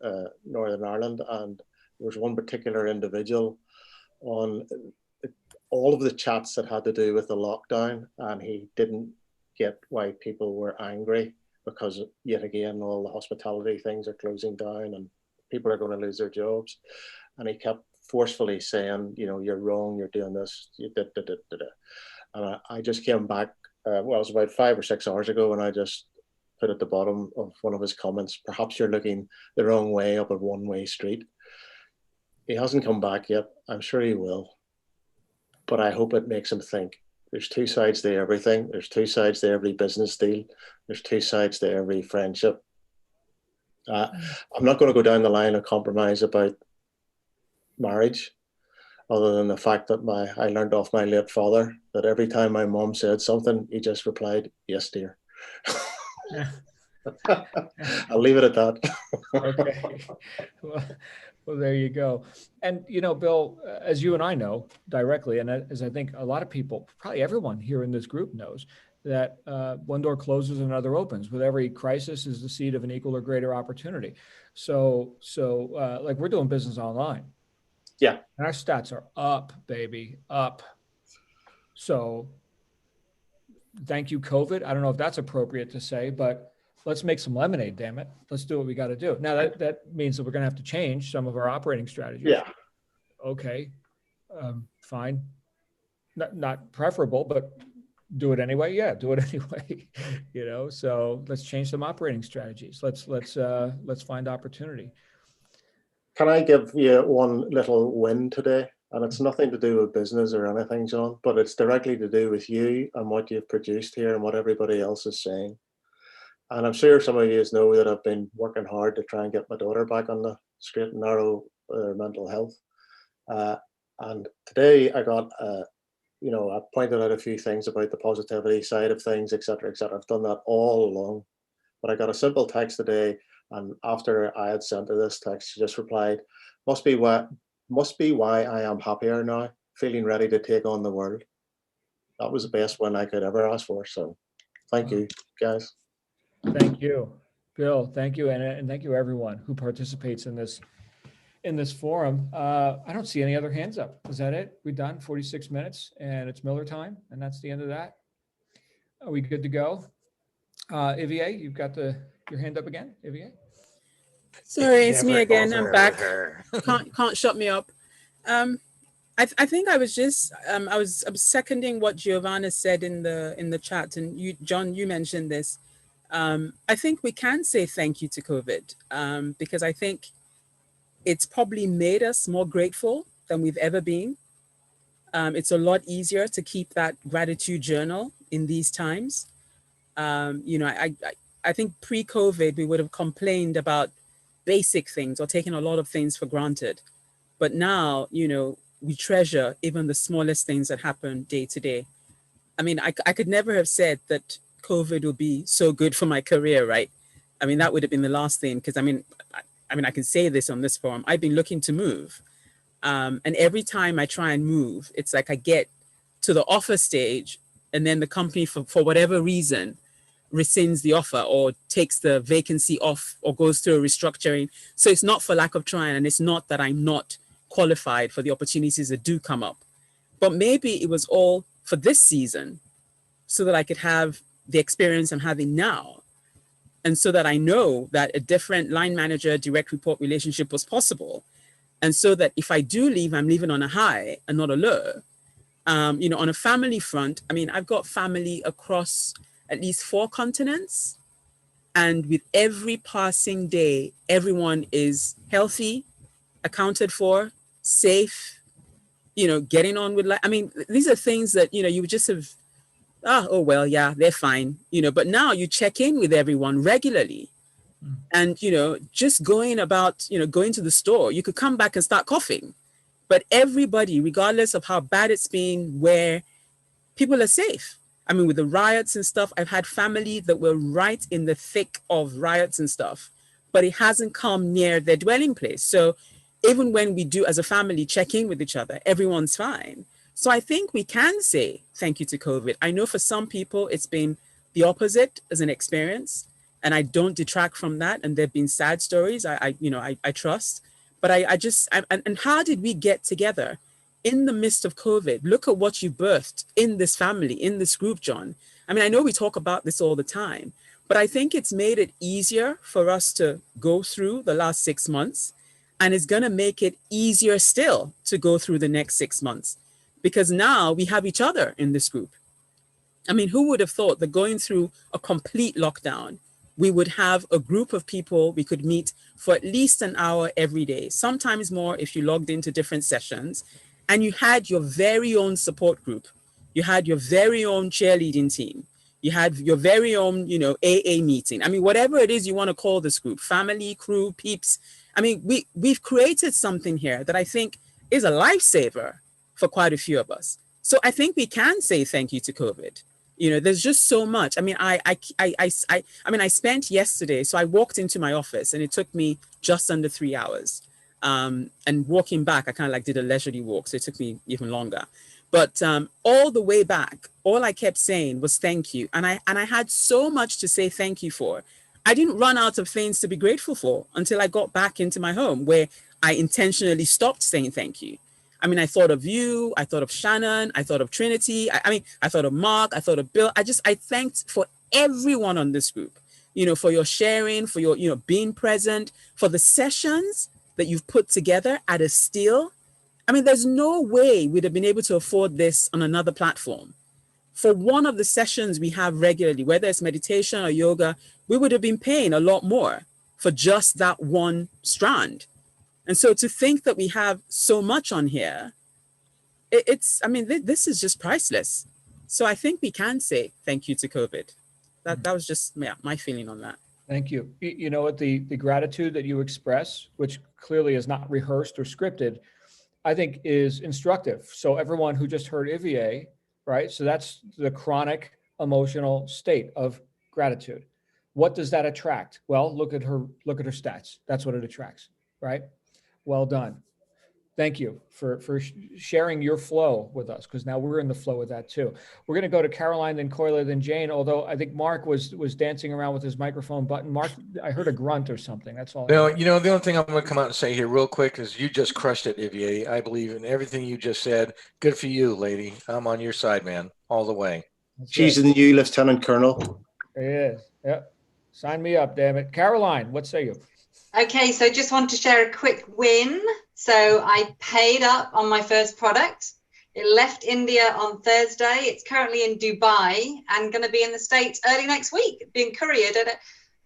Speaker 4: Northern Ireland. And there was one particular individual on all of the chats that had to do with the lockdown. And he didn't get why people were angry, because yet again, all the hospitality things are closing down and people are going to lose their jobs. And he kept forcefully saying, you're wrong, you're doing this, you did. And I just came back, it was about 5 or 6 hours ago, and I just put at the bottom of one of his comments, perhaps you're looking the wrong way up a one-way street. He hasn't come back yet. I'm sure he will. But I hope it makes him think. There's two sides to everything. There's two sides to every business deal. There's two sides to every friendship. I'm not going to go down the line of compromise about marriage, other than the fact that I learned off my late father that every time my mom said something, he just replied, "Yes, dear." I'll leave it at that.
Speaker 1: Okay. Well, there you go. And, Bill, as you and I know directly, and as I think a lot of people, probably everyone here in this group knows, that one door closes and another opens. With every crisis is the seed of an equal or greater opportunity. So like we're doing business online.
Speaker 4: Yeah.
Speaker 1: And our stats are up, baby, up. So thank you, COVID. I don't know if that's appropriate to say, but let's make some lemonade, damn it. Let's do what we got to do. Now that means that we're going to have to change some of our operating strategies.
Speaker 4: Yeah.
Speaker 1: Okay. Fine. not preferable, but do it anyway. Yeah, do it anyway. So let's change some operating strategies. Let's find opportunity.
Speaker 4: Can I give you one little win today? And it's nothing to do with business or anything, John, but it's directly to do with you and what you've produced here and what everybody else is saying. And I'm sure some of you know that I've been working hard to try and get my daughter back on the straight and narrow mental health. And today I got, I pointed out a few things about the positivity side of things, et cetera, et cetera. I've done that all along. But I got a simple text today, and after I had sent her this text, she just replied, must be why I am happier now, feeling ready to take on the world. That was the best one I could ever ask for. So thank you, guys.
Speaker 1: Thank you, Bill. Thank you. And thank you everyone who participates in this forum. I don't see any other hands up. Is that it? We're done 46 minutes and it's Miller time. And that's the end of that. Are we good to go? Ivier, you've got your hand up again, Ivier.
Speaker 3: Sorry, it's me
Speaker 5: Never
Speaker 3: again. I'm
Speaker 5: over
Speaker 3: back.
Speaker 5: with her.
Speaker 3: Can't shut me up. I think I was just I was seconding what Giovanna said in the chat, and you, John, you mentioned this. I think we can say thank you to COVID because I think it's probably made us more grateful than we've ever been. It's a lot easier to keep that gratitude journal in these times. I think pre-COVID we would have complained about basic things or taken a lot of things for granted. But now, we treasure even the smallest things that happen day to day. I mean, I could never have said that COVID would be so good for my career, right? I mean, that would have been the last thing, because I can say this on this forum. I've been looking to move. And every time I try and move, it's like I get to the offer stage and then the company, for whatever reason, rescinds the offer or takes the vacancy off or goes through a restructuring. So it's not for lack of trying, and it's not that I'm not qualified for the opportunities that do come up. But maybe it was all for this season so that I could have the experience I'm having now. And so that I know that a different line manager direct report relationship was possible. And so that if I do leave, I'm leaving on a high and not a low. On a family front, I mean, I've got family across at least 4 continents. And with every passing day, everyone is healthy, accounted for, safe, getting on with life. I mean, these are things that, you would just have, oh, well, yeah, they're fine, but now you check in with everyone regularly. And, just going to the store, you could come back and start coughing. But everybody, regardless of how bad it's been, where people are safe. I mean, with the riots and stuff, I've had family that were right in the thick of riots and stuff, but it hasn't come near their dwelling place. So even when we do as a family check in with each other, everyone's fine. So I think we can say thank you to COVID. I know for some people, it's been the opposite as an experience, and I don't detract from that. And there've been sad stories, I trust, but and how did we get together in the midst of COVID? Look at what you birthed in this family, in this group, John. I mean, I know we talk about this all the time, but I think it's made it easier for us to go through the last 6 months, and it's going to make it easier still to go through the next 6 months, because now we have each other in this group. I mean, who would have thought that going through a complete lockdown, we would have a group of people we could meet for at least an hour every day, sometimes more if you logged into different sessions, and you had your very own support group. You had your very own cheerleading team. You had your very own, AA meeting. I mean, whatever it is you want to call this group, family, crew, peeps. I mean, we've created something here that I think is a lifesaver for quite a few of us. So I think we can say thank you to COVID. There's just so much. I mean, I spent yesterday, so I walked into my office and it took me just under 3 hours. And walking back, I kind of did a leisurely walk, so it took me even longer. But all the way back, all I kept saying was thank you. And I had so much to say thank you for. I didn't run out of things to be grateful for until I got back into my home, where I intentionally stopped saying thank you. I mean, I thought of you, I thought of Shannon, I thought of Trinity. I thought of Mark, I thought of Bill. I thanked for everyone on this group, for your sharing, for your, being present, for the sessions that you've put together at a steal. I mean, there's no way we'd have been able to afford this on another platform. For one of the sessions we have regularly, whether it's meditation or yoga, we would have been paying a lot more for just that one strand. And so to think that we have so much on here, this is just priceless. So I think we can say thank you to COVID. That was just my feeling on that.
Speaker 1: Thank you. You know what, the gratitude that you express, which clearly is not rehearsed or scripted, I think is instructive. So everyone who just heard Ivier, right? So that's the chronic emotional state of gratitude. What does that attract? Well, look at her stats. That's what it attracts, right? Well done. Thank you for sharing your flow with us, because now we're in the flow with that too. We're going to go to Caroline, then Koila, then Jane, although I think Mark was dancing around with his microphone button. Mark, I heard a grunt or something. That's all.
Speaker 5: No, the only thing I'm going to come out and say here real quick is you just crushed it, Ivier. I believe in everything you just said. Good for you, lady. I'm on your side, man, all the way.
Speaker 4: She's the new Lieutenant Colonel.
Speaker 1: It is. Yep. Sign me up, damn it. Caroline, what say you?
Speaker 9: Okay, so just want to share a quick win. So I paid up on my first product. It left India on Thursday. It's currently in Dubai and going to be in the States early next week, being couriered at a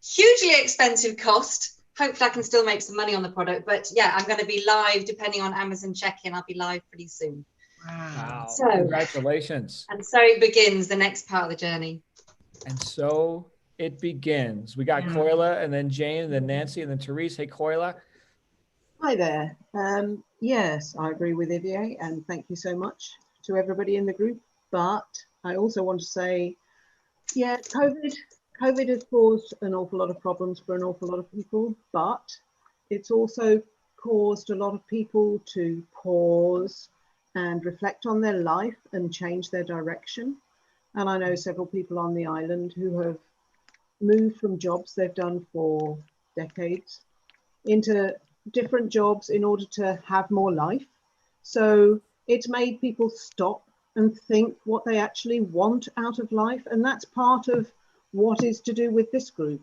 Speaker 9: hugely expensive cost. Hopefully I can still make some money on the product. But yeah, I'm going to be live, depending on Amazon check-in. I'll be live pretty soon.
Speaker 1: Wow.
Speaker 9: So,
Speaker 1: congratulations.
Speaker 9: And so it begins, the next part of the journey.
Speaker 1: And so it begins. We got Koila, and then Jane, and then Nancy, and then Therese. Hey, Koila.
Speaker 10: Hi there. Yes, I agree with Ivier, and thank you so much to everybody in the group. But I also want to say, yeah, COVID has caused an awful lot of problems for an awful lot of people, but it's also caused a lot of people to pause and reflect on their life and change their direction. And I know several people on the island who have moved from jobs they've done for decades into different jobs in order to have more life. So it's made people stop and think what they actually want out of life. And that's part of what is to do with this group.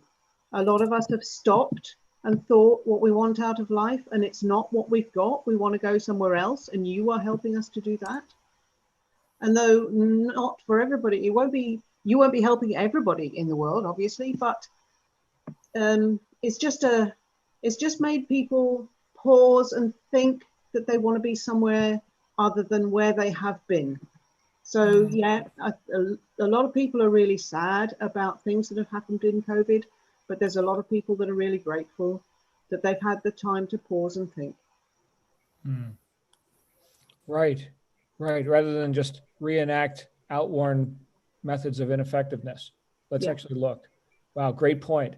Speaker 10: A lot of us have stopped and thought what we want out of life, and it's not what we've got. We want to go somewhere else, and you are helping us to do that. And though not for everybody, you won't be helping everybody in the world, obviously, but it's just made people pause and think that they want to be somewhere other than where they have been. So yeah, a lot of people are really sad about things that have happened in COVID, but there's a lot of people that are really grateful that they've had the time to pause and think.
Speaker 1: Right. Rather than just reenact outworn methods of ineffectiveness. Let's actually look. Wow, great point.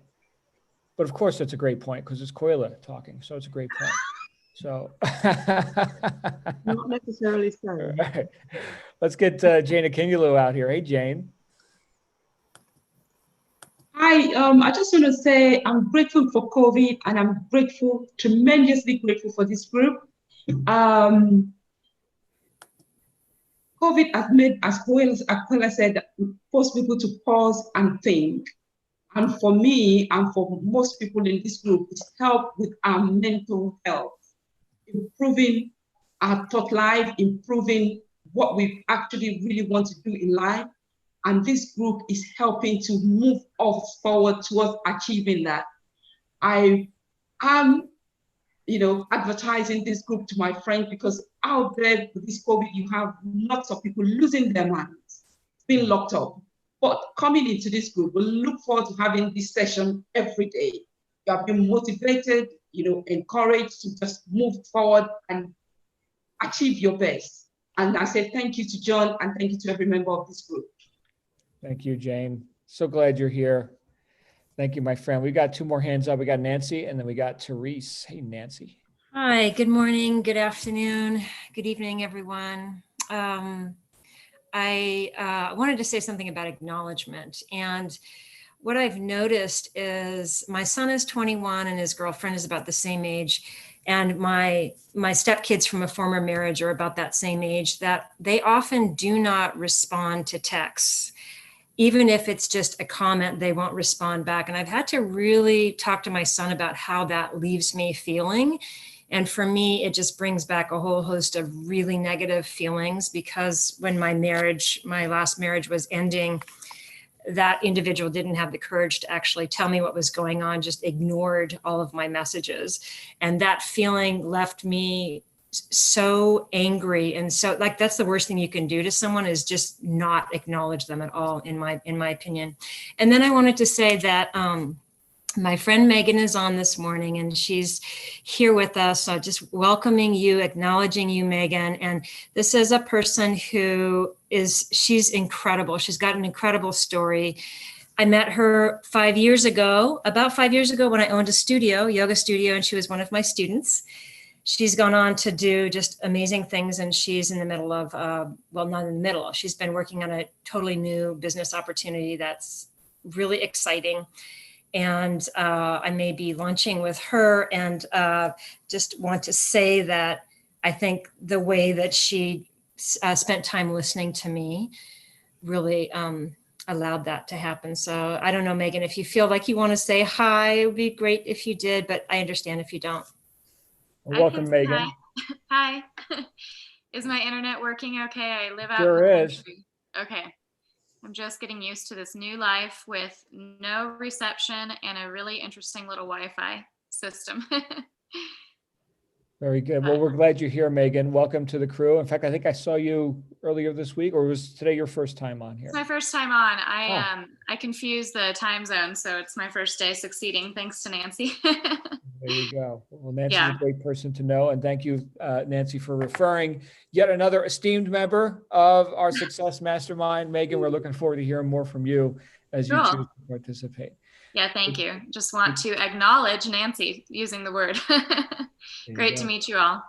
Speaker 1: But of course, it's a great point because it's Koila talking. So it's a great point. So
Speaker 10: Not necessarily so.
Speaker 1: Right. Let's get Jane Akingulu out here. Hey, Jane.
Speaker 11: Hi, I just want to say I'm grateful for COVID, and I'm grateful, tremendously grateful for this group. COVID has made, as Koila said, forced people to pause and think. And for me, and for most people in this group, it's helped with our mental health, improving our thought life, improving what we actually really want to do in life. And this group is helping to move us forward towards achieving that. I am, advertising this group to my friends, because out there with this COVID, you have lots of people losing their minds, being locked up. But coming into this group, we look forward to having this session every day. You have been motivated, encouraged to just move forward and achieve your best. And I say thank you to John, and thank you to every member of this group.
Speaker 1: Thank you, Jane. So glad you're here. Thank you, my friend. We got two more hands up. We got Nancy, and then we got Therese. Hey, Nancy.
Speaker 12: Hi, good morning, good afternoon, good evening, everyone. I wanted to say something about acknowledgement. And what I've noticed is my son is 21 and his girlfriend is about the same age. And my stepkids from a former marriage are about that same age, that they often do not respond to texts. Even if it's just a comment, they won't respond back. And I've had to really talk to my son about how that leaves me feeling, And for me, it just brings back a whole host of really negative feelings, because when my last marriage was ending, that individual didn't have the courage to actually tell me what was going on, just ignored all of my messages. And that feeling left me so angry. And so, like, that's the worst thing you can do to someone, is just not acknowledge them at all, in my opinion. And then I wanted to say that my friend Megan is on this morning, and she's here with us. So just welcoming you, acknowledging you, Megan. And this is a person who she's incredible. She's got an incredible story. I met her about 5 years ago, when I owned a yoga studio, and she was one of my students. She's gone on to do just amazing things, and she's in the middle of, well, not in the middle, she's been working on a totally new business opportunity that's really exciting. And I may be launching with her, and just want to say that I think the way that she spent time listening to me really allowed that to happen. So I don't know, Megan, if you feel like you want to say hi, it would be great if you did, but I understand if you don't.
Speaker 1: Welcome, Megan.
Speaker 13: Hi. Is my internet working okay? I live out
Speaker 1: Sure
Speaker 13: in the
Speaker 1: is.
Speaker 13: country. Okay. I'm just getting used to this new life with no reception and a really interesting little Wi-Fi system.
Speaker 1: Very good. Well, we're glad you're here, Megan. Welcome to the crew. In fact, I think I saw you earlier this week, or was today your first time on here?
Speaker 13: It's my first time on. I confused the time zone, so it's my first day succeeding, thanks to Nancy.
Speaker 1: There you go. Well, Nancy's a great person to know. And thank you, Nancy, for referring yet another esteemed member of our Success Mastermind. Megan, we're looking forward to hearing more from you as you choose to participate.
Speaker 13: Yeah, thank you. Just want to acknowledge Nancy using the word. Great to meet you all.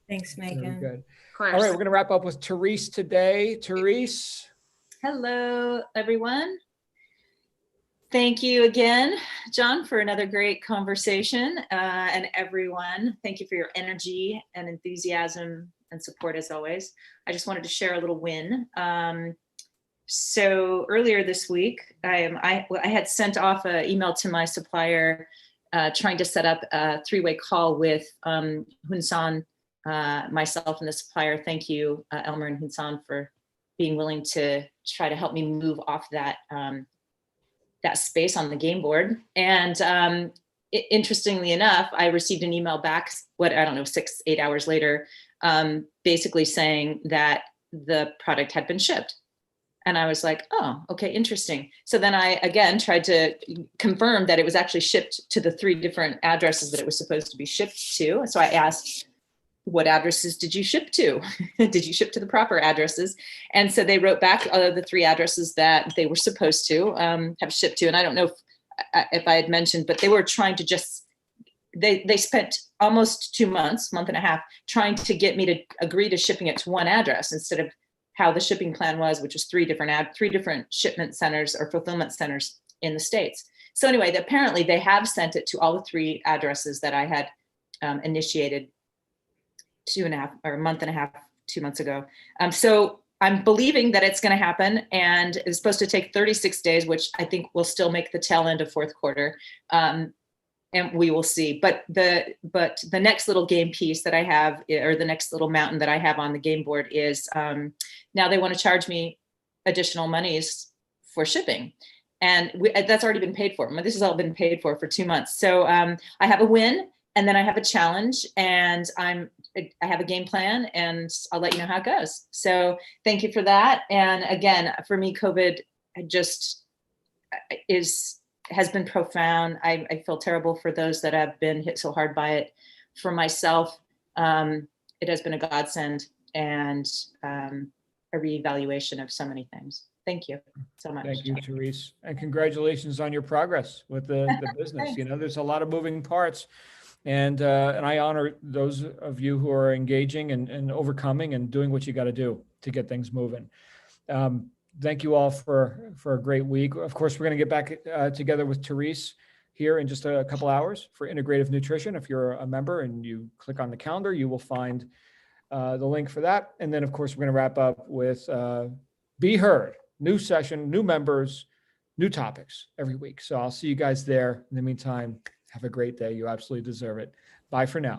Speaker 12: Thanks, Megan.
Speaker 1: Very good.
Speaker 13: Of course.
Speaker 1: All right, we're going to wrap up with Therese today. Therese.
Speaker 14: Hello, everyone. Thank you again, John, for another great conversation, and everyone. Thank you for your energy and enthusiasm and support as always. I just wanted to share a little win. So earlier this week, I had sent off an email to my supplier trying to set up a three-way call with Hunsan, myself, and the supplier. Thank you, Elmer and Hunsan, for being willing to try to help me move off that that space on the game board. And interestingly enough, I received an email back, 6-8 hours later, basically saying that the product had been shipped. And I was like, oh, okay, interesting. So then I, again, tried to confirm that it was actually shipped to the 3 different addresses that it was supposed to be shipped to. So I asked, what addresses did you ship to? Did you ship to the proper addresses? And so they wrote back the 3 addresses that they were supposed to have shipped to. And I don't know if I had mentioned, but they were trying to just, they spent almost 2 months, month and a half, trying to get me to agree to shipping it to one address instead of how the shipping plan was, which was 3 different shipment centers or fulfillment centers in the States. So anyway, apparently they have sent it to all the 3 addresses that I had initiated a month and a half, 2 months ago. So I'm believing that it's going to happen, and it's supposed to take 36 days, which I think will still make the tail end of fourth quarter. And we will see. But the next little game piece that I have, or the next little mountain that I have on the game board is now they want to charge me additional monies for shipping. And that's already been paid for. This has all been paid for 2 months. So I have a win, and then I have a challenge, and I have a game plan, and I'll let you know how it goes. So thank you for that. And again, for me, COVID just has been profound. I feel terrible for those that have been hit so hard by it. For myself, it has been a godsend and a reevaluation of so many things. Thank you so much.
Speaker 1: Thank you, Therese. And congratulations on your progress with the business. You know, there's a lot of moving parts. And I honor those of you who are engaging and overcoming and doing what you got to do to get things moving. Thank you all for a great week. Of course, we're going to get back together with Therese here in just a couple hours for Integrative Nutrition. If you're a member and you click on the calendar, you will find the link for that. And then, of course, we're going to wrap up with Be Heard, new session, new members, new topics every week. So I'll see you guys there. In the meantime, have a great day. You absolutely deserve it. Bye for now.